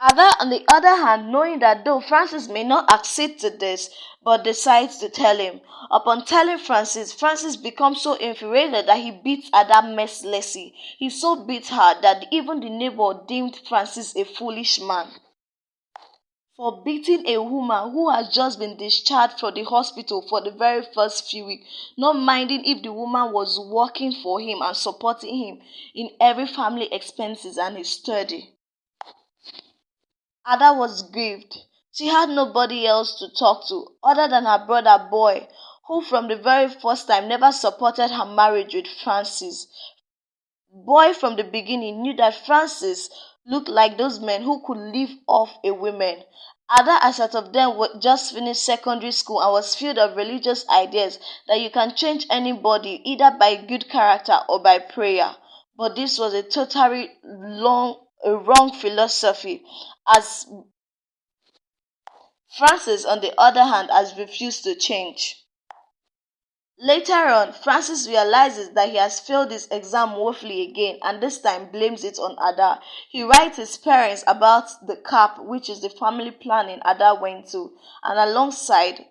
Ada, on the other hand, knowing that though Francis may not accede to this, but decides to tell him. Upon telling Francis, Francis becomes so infuriated that he beats Ada mercilessly. He so beats her that even the neighbor deemed Francis a foolish man for beating a woman who has just been discharged from the hospital for the very first few weeks, not minding if the woman was working for him and supporting him in every family expenses and his study. Ada was grieved. She had nobody else to talk to other than her brother Boy, who from the very first time never supported her marriage with Francis. Boy from the beginning knew that Francis looked like those men who could live off a woman. Ada, a set of them, just finished secondary school and was filled of religious ideas that you can change anybody either by good character or by prayer. But this was a totally wrong philosophy, as Francis, on the other hand, has refused to change. Later on, Francis realizes that he has failed his exam woefully again and this time blames it on Ada. He writes his parents about the CAP, which is the family planning Ada went to, and alongside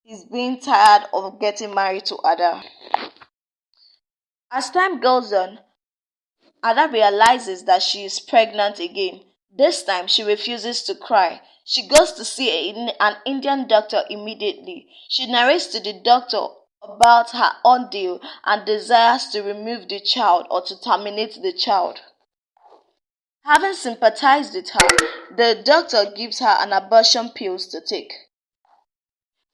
he's being tired of getting married to Ada. As time goes on, Ada realizes that she is pregnant again. This time she refuses to cry. She goes to see an Indian doctor immediately. She narrates to the doctor about her ordeal and desires to remove the child or to terminate the child. Having sympathized with her, the doctor gives her an abortion pills to take.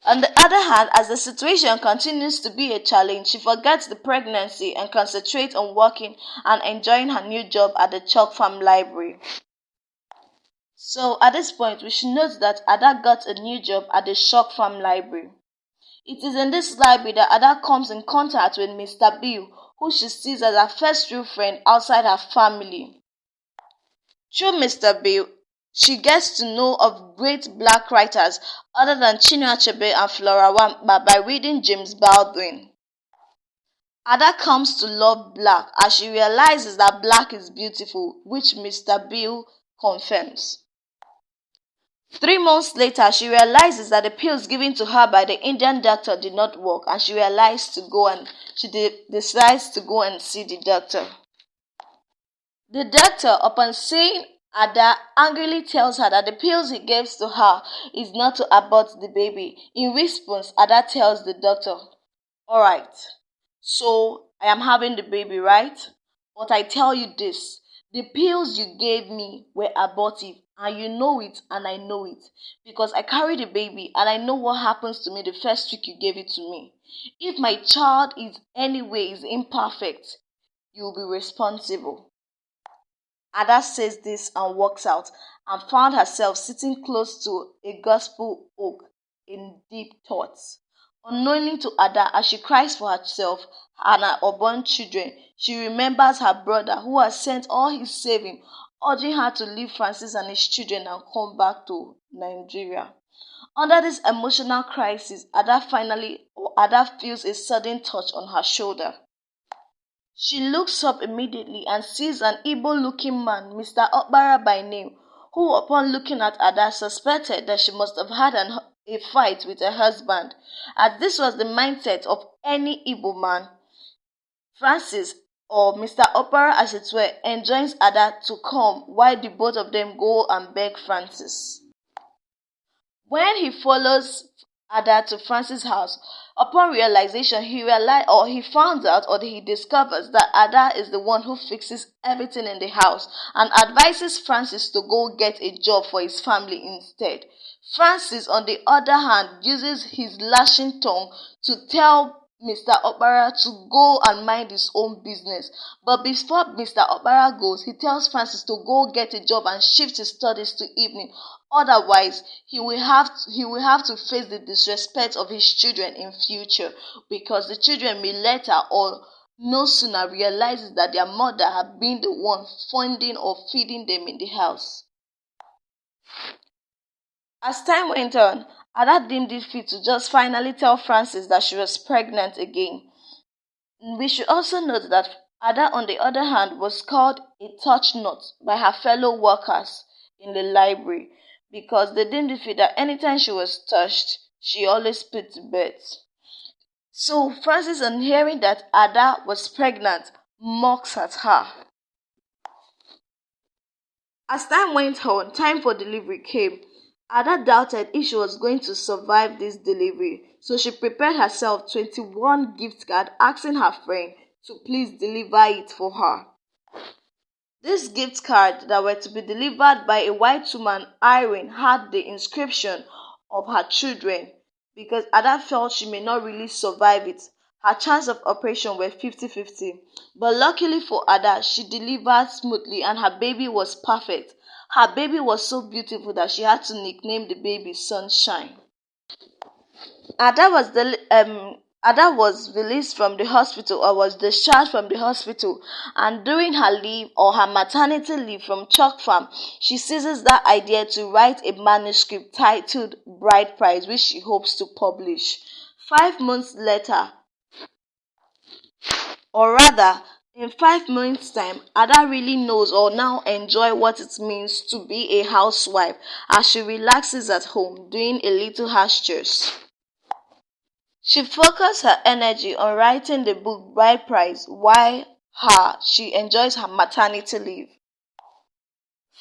On the other hand, as the situation continues to be a challenge, she forgets the pregnancy and concentrates on working and enjoying her new job at the Chalk Farm Library. So at this point, we should note that Ada got a new job at the Chalk Farm Library. It is in this library that Ada comes in contact with Mr. Bill, who she sees as her first real friend outside her family. Through Mr. Bill, she gets to know of great black writers other than Chinua Achebe and Flora Wamba by reading James Baldwin. Ada comes to love black as she realizes that black is beautiful, which Mr. Bill confirms. 3 months later, she realizes that the pills given to her by the Indian doctor did not work, and she decides to go and see the doctor. The doctor, upon seeing Ada, angrily tells her that the pills he gives to her is not to abort the baby. In response, Ada tells the doctor, "Alright, so I am having the baby, right? But I tell you this, the pills you gave me were abortive, and you know it and I know it, because I carry the baby and I know what happens to me the first week you gave it to me. If my child is imperfect, you will be responsible." Ada says this and walks out and found herself sitting close to a gospel oak in deep thoughts. Unknowingly to Ada, as she cries for herself and her unborn children, she remembers her brother who has sent all his savings, urging her to leave Francis and his children and come back to Nigeria. Under this emotional crisis, Ada feels a sudden touch on her shoulder. She looks up immediately and sees an Igbo-looking man, Mr. Okpara by name, who upon looking at Ada suspected that she must have had a fight with her husband, as this was the mindset of any Igbo man. Francis, or Mr. Okpara as it were, enjoins Ada to come while the both of them go and beg Francis. When he follows Ada to Francis' house, upon realization, he discovers that Ada is the one who fixes everything in the house and advises Francis to go get a job for his family instead. Francis, on the other hand, uses his lashing tongue to tell Mr. Okpara to go and mind his own business. But before Mr. Okpara goes, he tells Francis to go get a job and shift his studies to evening. Otherwise, he will have to face the disrespect of his children in future, because the children may later or no sooner realize that their mother had been the one funding or feeding them in the house. As time went on, Ada deemed it fit to just finally tell Francis that she was pregnant again. We should also note that Ada, on the other hand, was called a touch nut by her fellow workers in the library because they didn't feel that anytime she was touched, she always put to bed. So Francis, on hearing that Ada was pregnant, mocks at her. As time went on, time for delivery came. Ada doubted if she was going to survive this delivery, so she prepared herself 21 gift cards asking her friend to please deliver it for her. These gift cards that were to be delivered by a white woman, Irene, had the inscription of her children because Ada felt she may not really survive it. Her chance of operation were 50-50. But luckily for Ada, she delivered smoothly and her baby was perfect. Her baby was so beautiful that she had to nickname the baby Sunshine. Ada was Ada was released from the hospital or was discharged from the hospital, and during her leave or her maternity leave from Chalk Farm, she seizes that idea to write a manuscript titled Bride Price, which she hopes to publish. 5 months later, or rather, in 5 months' time, Ada really knows or now enjoy what it means to be a housewife as she relaxes at home doing a little house chores. She focused her energy on writing the book Bride Price while she enjoys her maternity leave.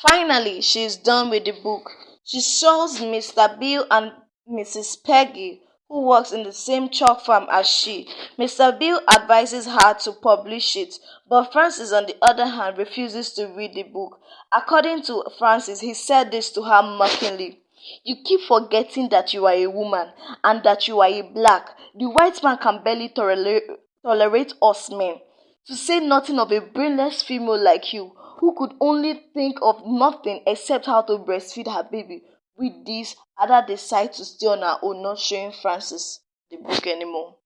Finally, she is done with the book. She shows Mr. Bill and Mrs. Peggy, who works in the same chalk farm as she. Mr. Bill advises her to publish it, but Francis, on the other hand, refuses to read the book. According to Francis, he said this to her mockingly. You keep forgetting that you are a woman and that you are a black. The white man can barely tolerate us men. To say nothing of a brainless female like you, who could only think of nothing except how to breastfeed her baby. With this, Ada decides to stay on her own, not showing Francis the book anymore.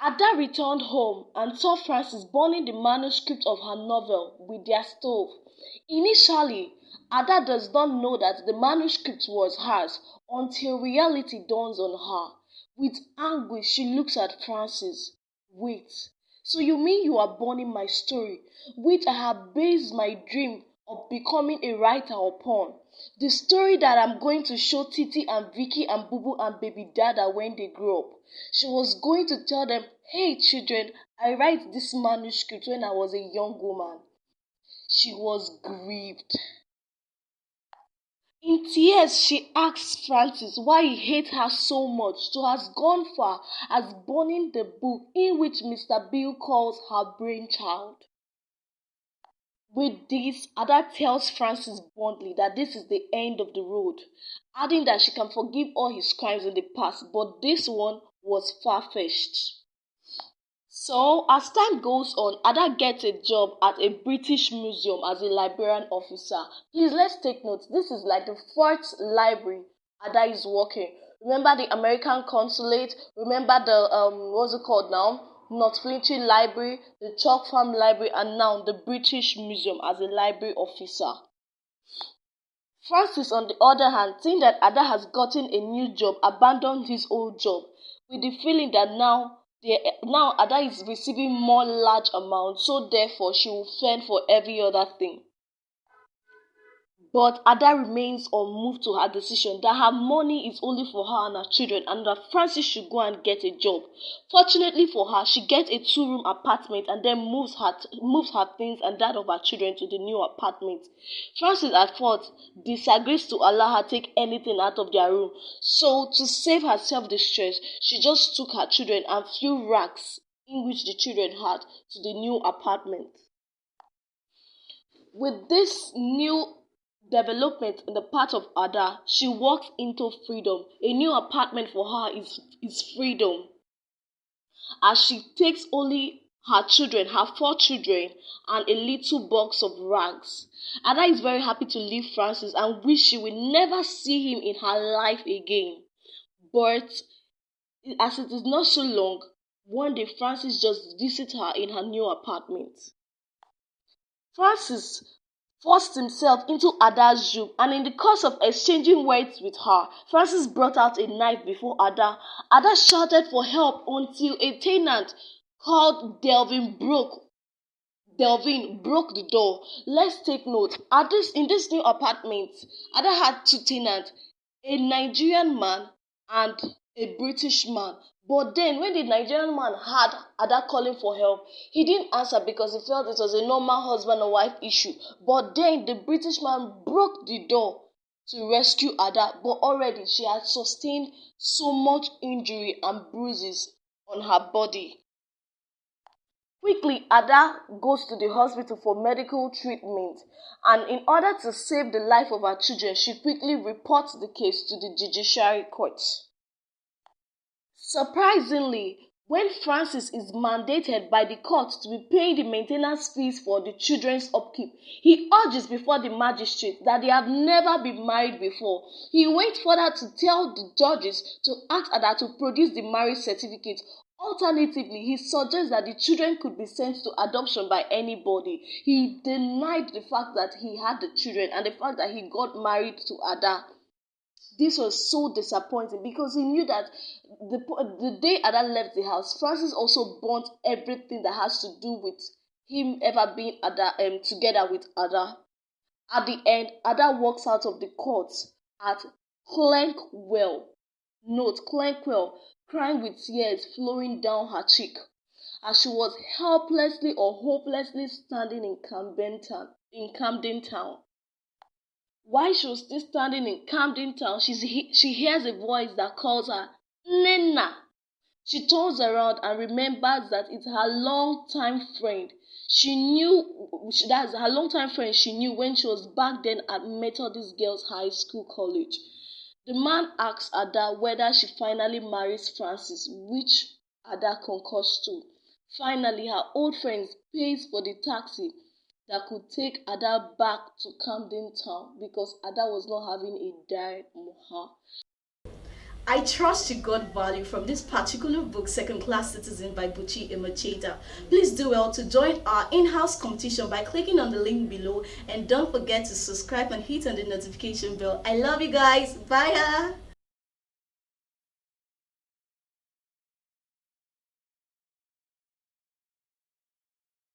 Ada returned home and saw Francis burning the manuscript of her novel with their stove. Initially, Ada does not know that the manuscript was hers until reality dawns on her. With anguish, she looks at Francis. Wait, so you mean you are burning my story, which I have based my dream of becoming a writer upon? The story that I'm going to show Titi and Vicky and Bubu and baby Dada when they grow up. She was going to tell them, hey children, I write this manuscript when I was a young woman. She was grieved. In tears, she asked Francis why he hates her so much to have gone far as burning the book in which Mr. Bill calls her brainchild. With this, Ada tells Francis bluntly that this is the end of the road, adding that she can forgive all his crimes in the past, but this one was far-fetched. So, as time goes on, Ada gets a job at a British museum as a librarian officer. Please, let's take note. This is like the fourth library Ada is working. Remember the American consulate? Remember the, what's it called now? North Flinty Library, the Chalk Farm Library, and now the British Museum as a library officer. Francis, on the other hand, seeing that Ada has gotten a new job, abandoned his old job with the feeling that now Ada is receiving more large amounts, so therefore she will fend for every other thing. But Ada remains unmoved to her decision that her money is only for her and her children and that Francis should go and get a job. Fortunately for her, she gets a 2-room apartment and then moves her things and that of her children to the new apartment. Francis at first disagrees to allow her take anything out of their room. So to save herself the stress, she just took her children and few racks in which the children had to the new apartment. With this new development in the part of Ada, she walks into freedom. A new apartment for her is freedom. As she takes only her children, her 4 children, and a little box of rags. Ada is very happy to leave Francis and wish she will never see him in her life again. But as it is not so long, one day Francis just visits her in her new apartment. Francis forced himself into Ada's room, and in the course of exchanging words with her, Francis brought out a knife before Ada. Ada shouted for help until a tenant called Delvin broke Delvin broke the door. Let's take note. In this new apartment, Ada had two tenants, a Nigerian man and a British man. But then, when the Nigerian man had Ada calling for help, he didn't answer because he felt it was a normal husband and wife issue. But then, the British man broke the door to rescue Ada, but already she had sustained so much injury and bruises on her body. Quickly, Ada goes to the hospital for medical treatment, and in order to save the life of her children, she quickly reports the case to the judiciary court. Surprisingly, when Francis is mandated by the court to be paying the maintenance fees for the children's upkeep, he urges before the magistrate that they have never been married before. He went further to tell the judges to ask Ada to produce the marriage certificate. Alternatively, he suggests that the children could be sent to adoption by anybody. He denied the fact that he had the children and the fact that he got married to Ada. This was so disappointing because he knew that the day Ada left the house, Francis also burnt everything that has to do with him ever being together with Ada. At the end, Ada walks out of the court at Clerkwell. Note, Clerkwell, crying with tears flowing down her cheek, as she was helplessly or hopelessly standing in Camden Town. While she was still standing in Camden Town, she hears a voice that calls her Nena. She turns around and remembers that it's her longtime friend. That's her longtime friend she knew when she was back then at Methodist Girls High School College. The man asks Ada whether she finally marries Francis, which Ada concurs to. Finally, her old friend pays for the taxi that could take Ada back to Camden Town because Ada was not having a direct moha. I trust you got value from this particular book, Second Class Citizen by Buchi Emecheta. Please do well to join our in-house competition by clicking on the link below, and don't forget to subscribe and hit on the notification bell. I love you guys. Bye.